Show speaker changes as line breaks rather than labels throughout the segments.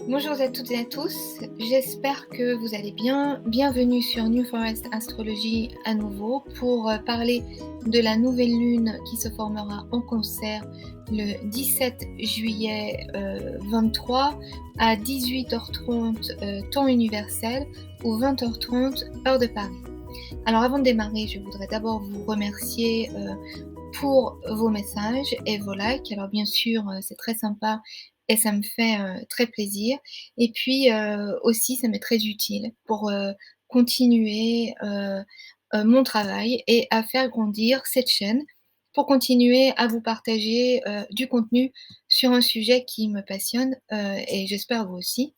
Bonjour à toutes et à tous, j'espère que vous allez bien. Bienvenue sur New Forest Astrologie à nouveau pour parler de la nouvelle lune qui se formera en Cancer le 17 juillet 23 à 18h30 temps universel ou 20h30 heure de Paris. Alors avant de démarrer, je voudrais d'abord vous remercier pour vos messages et vos likes. Alors bien sûr, c'est très sympa et ça me fait très plaisir. Et puis aussi, ça m'est très utile pour continuer mon travail et à faire grandir cette chaîne, pour continuer à vous partager du contenu sur un sujet qui me passionne et j'espère vous aussi,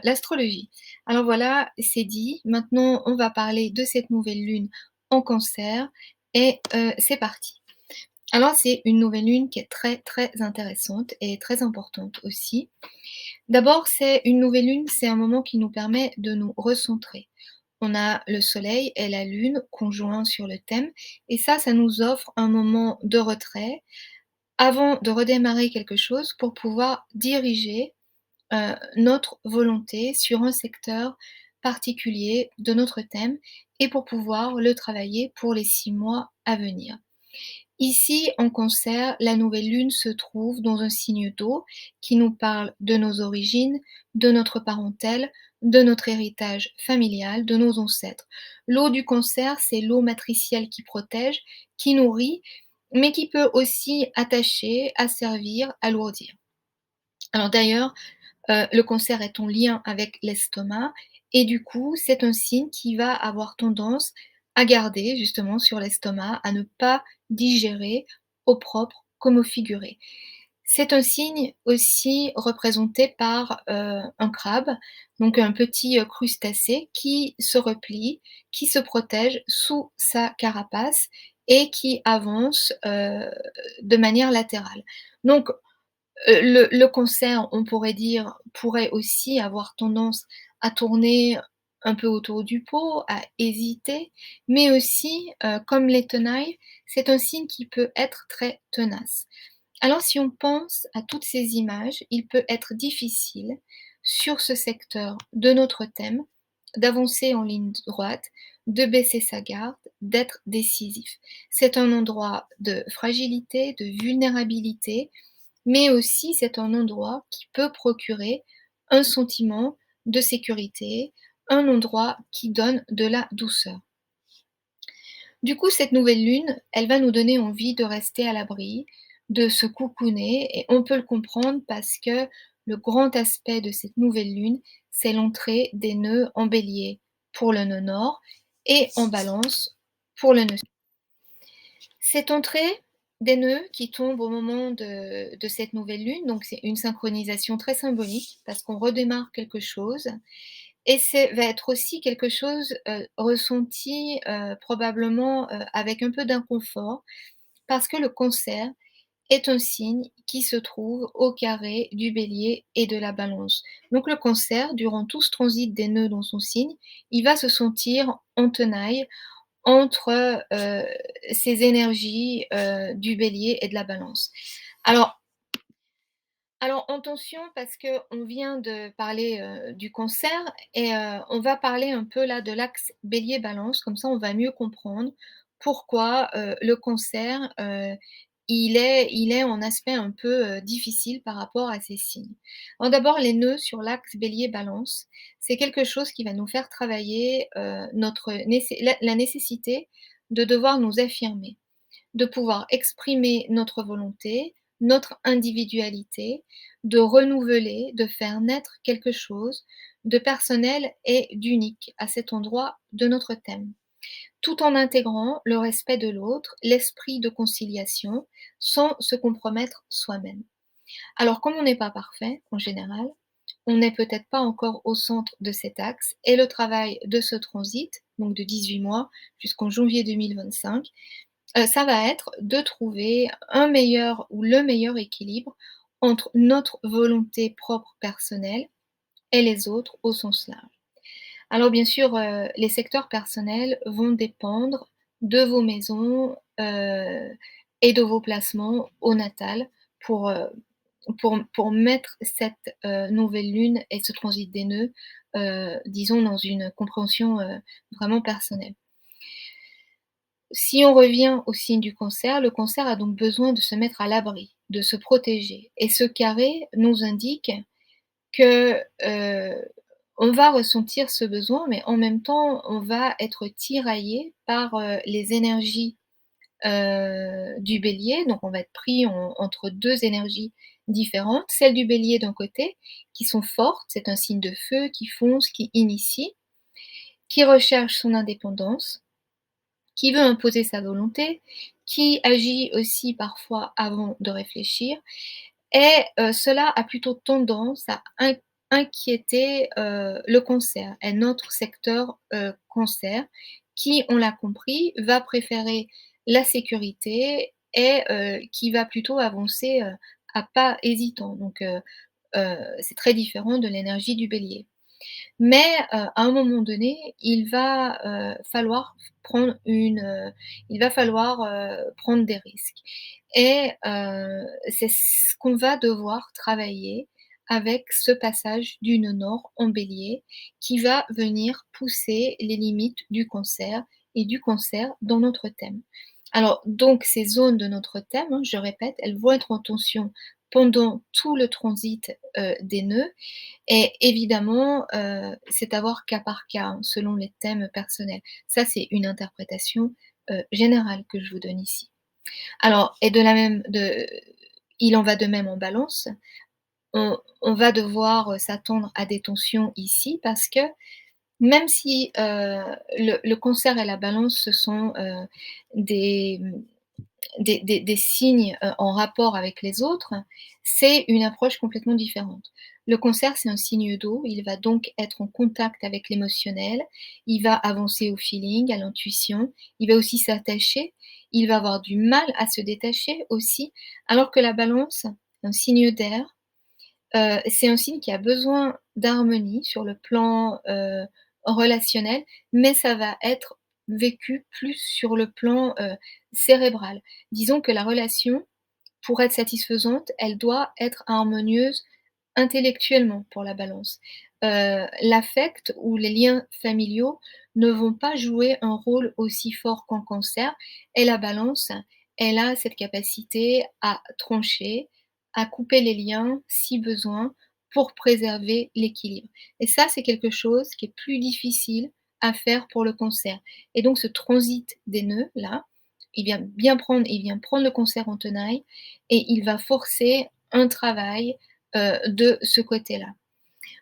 l'astrologie. Alors voilà, c'est dit. Maintenant, on va parler de cette nouvelle lune en Cancer et c'est parti. Alors c'est une nouvelle lune qui est très, très intéressante et très importante aussi. D'abord, c'est une nouvelle lune, c'est un moment qui nous permet de nous recentrer. On a le soleil et la lune conjoints sur le thème et ça nous offre un moment de retrait avant de redémarrer quelque chose pour pouvoir diriger, notre volonté sur un secteur particulier de notre thème et pour pouvoir le travailler pour les 6 mois à venir. Ici, en Cancer, la nouvelle lune se trouve dans un signe d'eau qui nous parle de nos origines, de notre parentèle, de notre héritage familial, de nos ancêtres. L'eau du Cancer, c'est l'eau matricielle qui protège, qui nourrit, mais qui peut aussi attacher, asservir, alourdir. Alors d'ailleurs, le Cancer est en lien avec l'estomac et du coup, c'est un signe qui va avoir tendance à garder justement sur l'estomac, à ne pas digérer au propre comme au figuré. C'est un signe aussi représenté par, un crabe, donc un petit, crustacé qui se replie, qui se protège sous sa carapace et qui avance, de manière latérale. Donc le Cancer, on pourrait dire, pourrait aussi avoir tendance à tourner un peu autour du pot, à hésiter, mais aussi, comme les tenailles, c'est un signe qui peut être très tenace. Alors si on pense à toutes ces images, il peut être difficile, sur ce secteur de notre thème, d'avancer en ligne droite, de baisser sa garde, d'être décisif. C'est un endroit de fragilité, de vulnérabilité, mais aussi c'est un endroit qui peut procurer un sentiment de sécurité, un endroit qui donne de la douceur. Du coup, cette nouvelle lune, elle va nous donner envie de rester à l'abri, de se cocooner et on peut le comprendre parce que le grand aspect de cette nouvelle lune, c'est l'entrée des nœuds en Bélier pour le nœud nord et en Balance pour le nœud sud. Cette entrée des nœuds qui tombe au moment de cette nouvelle lune, donc c'est une synchronisation très symbolique parce qu'on redémarre quelque chose et c'est va être aussi quelque chose, ressenti, probablement, avec un peu d'inconfort parce que le Cancer est un signe qui se trouve au carré du Bélier et de la Balance. Donc le Cancer, durant tout ce transit des nœuds dans son signe, il va se sentir en tenaille entre, ces énergies, du Bélier et de la Balance. Alors attention parce qu'on vient de parler, du Cancer et on va parler un peu là de l'axe Bélier-Balance, comme ça on va mieux comprendre pourquoi, le Cancer, il est en aspect un peu, difficile par rapport à ces signes. Alors d'abord les nœuds sur l'axe Bélier-Balance, c'est quelque chose qui va nous faire travailler, notre la nécessité de devoir nous affirmer, de pouvoir exprimer notre volonté, notre individualité, de renouveler, de faire naître quelque chose de personnel et d'unique à cet endroit de notre thème, tout en intégrant le respect de l'autre, l'esprit de conciliation, sans se compromettre soi-même. Alors comme on n'est pas parfait en général, on n'est peut-être pas encore au centre de cet axe et le travail de ce transit, donc de 18 mois jusqu'en janvier 2025, ça va être de trouver un meilleur ou le meilleur équilibre entre notre volonté propre personnelle et les autres au sens large. Alors bien sûr, les secteurs personnels vont dépendre de vos maisons, et de vos placements au natal pour, pour mettre cette, nouvelle lune et ce transit des nœuds, disons dans une compréhension, vraiment personnelle. Si on revient au signe du Cancer, le Cancer a donc besoin de se mettre à l'abri, de se protéger et ce carré nous indique que, on va ressentir ce besoin, mais en même temps, on va être tiraillé par, les énergies, du Bélier. Donc on va être pris entre 2 énergies différentes. Celle du Bélier d'un côté, qui sont fortes, c'est un signe de feu qui fonce, qui initie, qui recherche son indépendance, qui veut imposer sa volonté, qui agit aussi parfois avant de réfléchir et cela a plutôt tendance à inquiéter, le Cancer et notre secteur, Cancer qui, on l'a compris, va préférer la sécurité et qui va plutôt avancer, à pas hésitants. Donc c'est très différent de l'énergie du Bélier. Mais, à un moment donné, falloir prendre il va falloir, prendre des risques et c'est ce qu'on va devoir travailler avec ce passage du nœud nord en Bélier qui va venir pousser les limites du Cancer et du Cancer dans notre thème. Alors donc ces zones de notre thème, hein, je répète, elles vont être en tension pendant tout le transit, des nœuds et évidemment, c'est à voir cas par cas, hein, selon les thèmes personnels. Ça, c'est une interprétation, générale que je vous donne ici. Alors et de la même de il en va de même en Balance. On va devoir, s'attendre à des tensions ici parce que même si, le Cancer et la Balance, ce sont, des, des signes, en rapport avec les autres, c'est une approche complètement différente. Le Cancer, c'est un signe d'eau, il va donc être en contact avec l'émotionnel, il va avancer au feeling, à l'intuition, il va aussi s'attacher, il va avoir du mal à se détacher aussi, alors que la Balance, un signe d'air, c'est un signe qui a besoin d'harmonie sur le plan, relationnel, mais ça va être vécu plus sur le plan, cérébral. Disons que la relation, pour être satisfaisante, elle doit être harmonieuse intellectuellement pour la Balance. L'affect ou les liens familiaux ne vont pas jouer un rôle aussi fort qu'en Cancer et la Balance, elle a cette capacité à trancher, à couper les liens si besoin pour préserver l'équilibre et ça, c'est quelque chose qui est plus difficile à faire pour le Cancer et donc ce transit des nœuds là, il vient prendre le Cancer en tenaille et il va forcer un travail, de ce côté-là.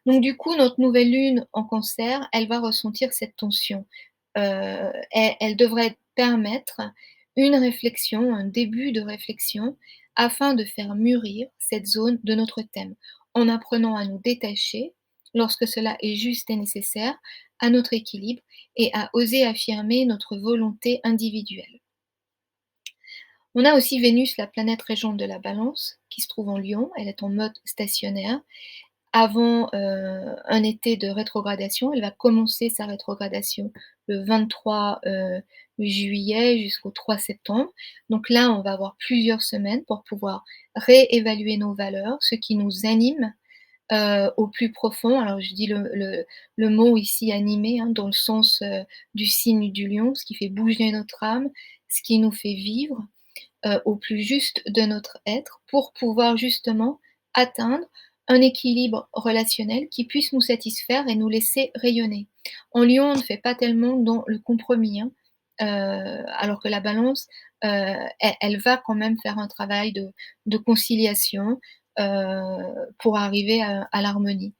Donc du coup, notre nouvelle lune en Cancer, elle va ressentir cette tension. Elle devrait permettre une réflexion, un début de réflexion afin de faire mûrir cette zone de notre thème, en apprenant à nous détacher, lorsque cela est juste et nécessaire, à notre équilibre et à oser affirmer notre volonté individuelle. On a aussi Vénus, la planète régente de la Balance, qui se trouve en Lion, elle est en mode stationnaire avant, un été de rétrogradation. Elle va commencer sa rétrogradation le 23, juillet jusqu'au 3 septembre. Donc là, on va avoir plusieurs semaines pour pouvoir réévaluer nos valeurs, ce qui nous anime, au plus profond. Alors je dis le mot ici animé, hein, dans le sens, du signe du lion, ce qui fait bouger notre âme, ce qui nous fait vivre, au plus juste de notre être pour pouvoir justement atteindre un équilibre relationnel qui puisse nous satisfaire et nous laisser rayonner. En Lion, on ne fait pas tellement dans le compromis, hein, alors que la Balance, elle va quand même faire un travail de conciliation, pour arriver à l'harmonie.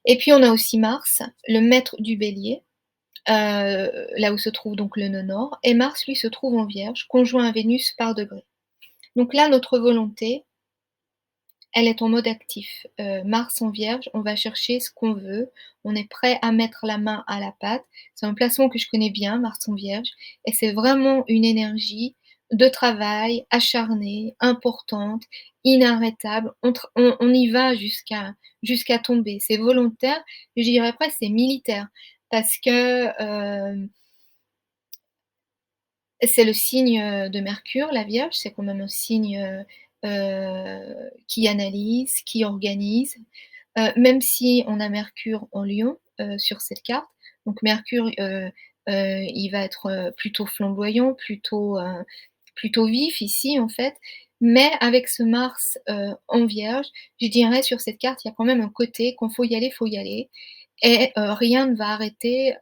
Et puis on a aussi Mars, le maître du Bélier, là où se trouve donc le nœud nord et Mars, lui, se trouve en Vierge, conjoint à Vénus par degrés. Donc là, notre volonté, elle est en mode actif. Mars en Vierge, on va chercher ce qu'on veut, on est prêt à mettre la main à la pâte. C'est un placement que je connais bien, Mars en Vierge et c'est vraiment une énergie de travail acharnée, importante, inarrêtable. On y va jusqu'à tomber. C'est volontaire, je dirais presque c'est militaire parce que, c'est le signe, de Mercure, la Vierge, c'est quand même un signe, qui analyse, qui organise. Même si on a Mercure en Lion, sur cette carte, donc Mercure, il va être, plutôt flamboyant, plutôt vif ici, en fait. Mais avec ce Mars, en Vierge, je dirais sur cette carte, il y a quand même un côté quand faut y aller et rien ne va arrêter,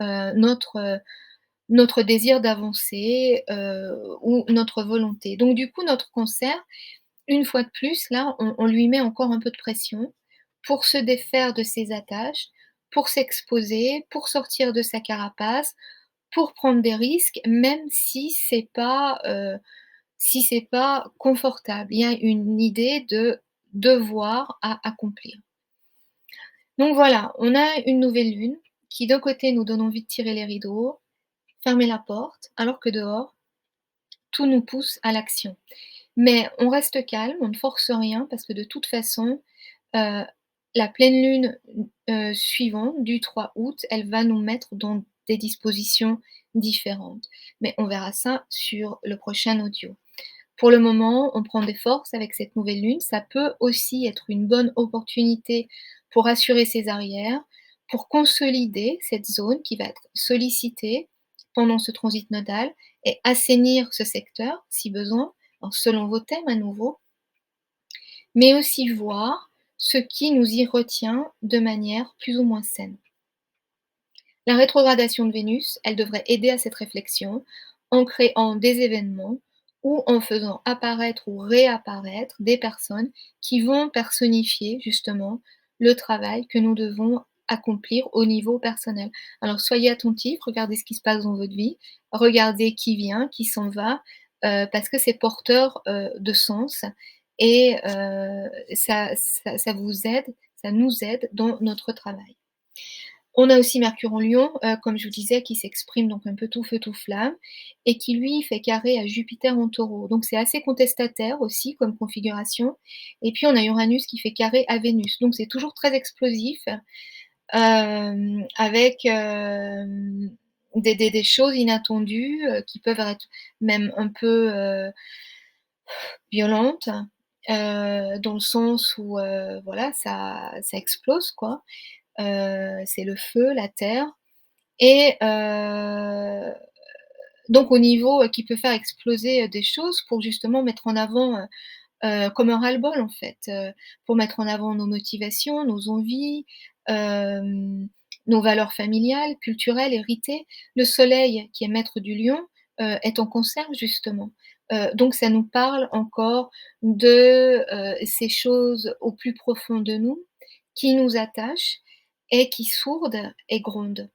notre désir d'avancer, ou notre volonté. Donc du coup, notre cancer, une fois de plus, là, on lui met encore un peu de pression pour se défaire de ses attaches, pour s'exposer, pour sortir de sa carapace, pour prendre des risques, même si c'est pas confortable. Il y a une idée de devoir à accomplir. Donc voilà, on a une nouvelle lune qui d'un côté nous donne envie de tirer les rideaux, fermer la porte, alors que dehors, tout nous pousse à l'action. Mais on reste calme, on ne force rien parce que de toute façon, heu, la pleine lune, suivante du 3 août, elle va nous mettre dans des dispositions différentes. Mais on verra ça sur le prochain audio. Pour le moment, on prend des forces avec cette nouvelle lune. Ça peut aussi être une bonne opportunité pour assurer ses arrières, pour consolider cette zone qui va être sollicitée pendant ce transit nodal et assainir ce secteur si besoin, alors selon vos thèmes à nouveau, mais aussi voir ce qui nous y retient de manière plus ou moins saine. La rétrogradation de Vénus, elle devrait aider à cette réflexion en créant des événements ou en faisant apparaître ou réapparaître des personnes qui vont personnifier justement le travail que nous devons accomplir au niveau personnel. Alors soyez attentifs, regardez ce qui se passe dans votre vie, regardez qui vient, qui s'en va, parce que c'est porteur de sens et ça vous aide, ça nous aide dans notre travail. On a aussi Mercure en Lion, comme je vous disais, qui s'exprime donc un peu tout feu tout flamme et qui lui fait carré à Jupiter en Taureau. Donc c'est assez contestataire aussi comme configuration et puis on a Uranus qui fait carré à Vénus. Donc c'est toujours très explosif, avec, des choses inattendues, qui peuvent être même un peu, violentes, dans le sens où, voilà, ça explose quoi. C'est le feu, la terre et donc au niveau, qui peut faire exploser, des choses pour justement mettre en avant, comme un ras-le-bol en fait, pour mettre en avant nos motivations, nos envies, nos valeurs familiales, culturelles, héritées. Le soleil qui est maître du lion, est en Cancer justement. Donc ça nous parle encore de, ces choses au plus profond de nous, qui nous attachent et qui sourdent et grondent.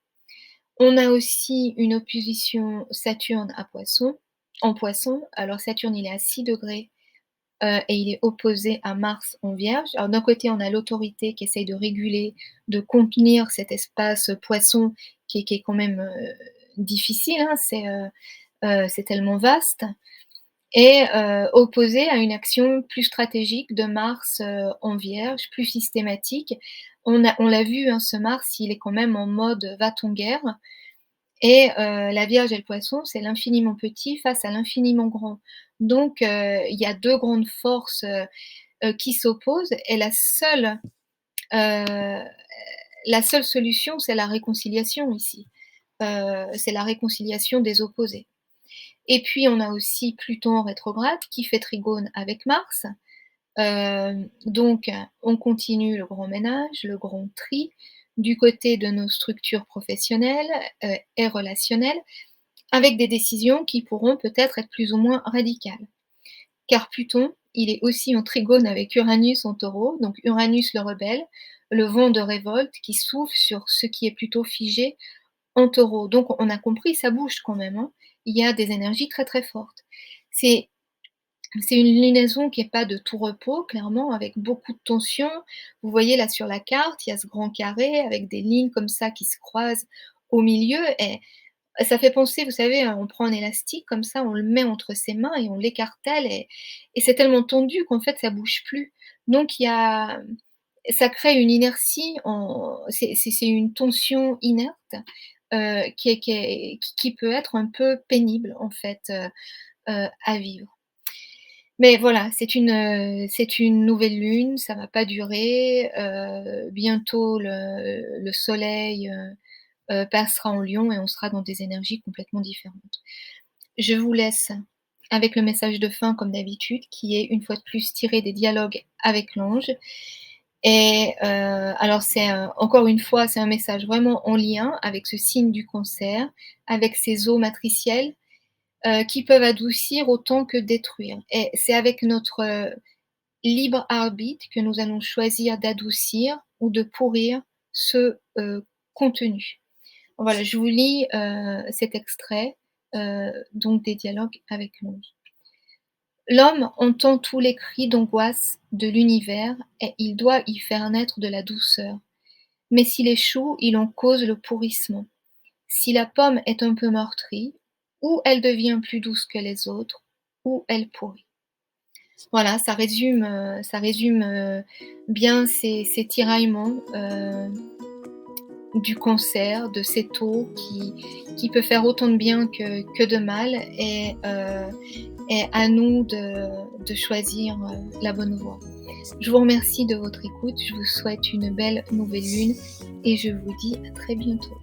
On a aussi une opposition Saturne à Poisson en Poisson. Alors Saturne, il est à 6°, et il est opposé à Mars en Vierge. Alors d'un côté, on a l'autorité qui essaye de réguler, de contenir cet espace Poisson qui est quand même, difficile, hein. C'est tellement vaste et opposé à une action plus stratégique de Mars, en Vierge, plus systématique. On l'a vu, hein, ce Mars, il est quand même en mode va-t-en-guerre et la Vierge et le Poisson, c'est l'infiniment petit face à l'infiniment grand. Donc il y a 2 grandes forces, qui s'opposent et heu, la seule solution, c'est la réconciliation ici. C'est la réconciliation des opposés. Et puis on a aussi Pluton en rétrograde qui fait trigone avec Mars. Donc on continue le grand ménage, le grand tri, du côté de nos structures professionnelles, et relationnelles, avec des décisions qui pourront peut-être être plus ou moins radicales. Car Pluton, il est aussi en trigone avec Uranus en Taureau, donc Uranus le rebelle, le vent de révolte qui souffle sur ce qui est plutôt figé en Taureau. Donc on a compris, ça bouge quand même, hein. Il y a des énergies très, très fortes. C'est c'est une lunaison qui est pas de tout repos, clairement, avec beaucoup de tension. Vous voyez là sur la carte, il y a ce grand carré avec des lignes comme ça qui se croisent au milieu et ça fait penser, vous savez, on prend un élastique comme ça, on le met entre ses mains et on l'écartèle et c'est tellement tendu qu'en fait ça bouge plus. Donc il y a ça crée une inertie en c'est une tension inerte, qui peut être un peu pénible en fait, à vivre. Mais voilà, c'est une nouvelle lune, ça va pas durer, bientôt le soleil, passera en Lion et on sera dans des énergies complètement différentes. Je vous laisse avec le message de fin comme d'habitude, qui est une fois de plus tiré des dialogues avec l'ange et alors c'est, encore une fois, c'est un message vraiment en lien avec ce signe du Cancer, avec ces eaux matricielles, qui peuvent adoucir autant que détruire et c'est avec notre, libre arbitre que nous allons choisir d'adoucir ou de pourrir ce, contenu. Voilà, je vous lis, cet extrait, donc des dialogues avec l'ange. L'homme entend tous les cris d'angoisse de l'univers et il doit y faire naître de la douceur. Mais s'il échoue, il en cause le pourrissement. Si la pomme est un peu meurtrie, ou elle devient plus douce que les autres, ou elle pourrit. Voilà, ça résume, bien ces tiraillements, du cancer, de cette eau qui peut faire autant de bien que de mal et à nous de choisir, la bonne voie. Je vous remercie de votre écoute, je vous souhaite une belle nouvelle lune et je vous dis à très bientôt.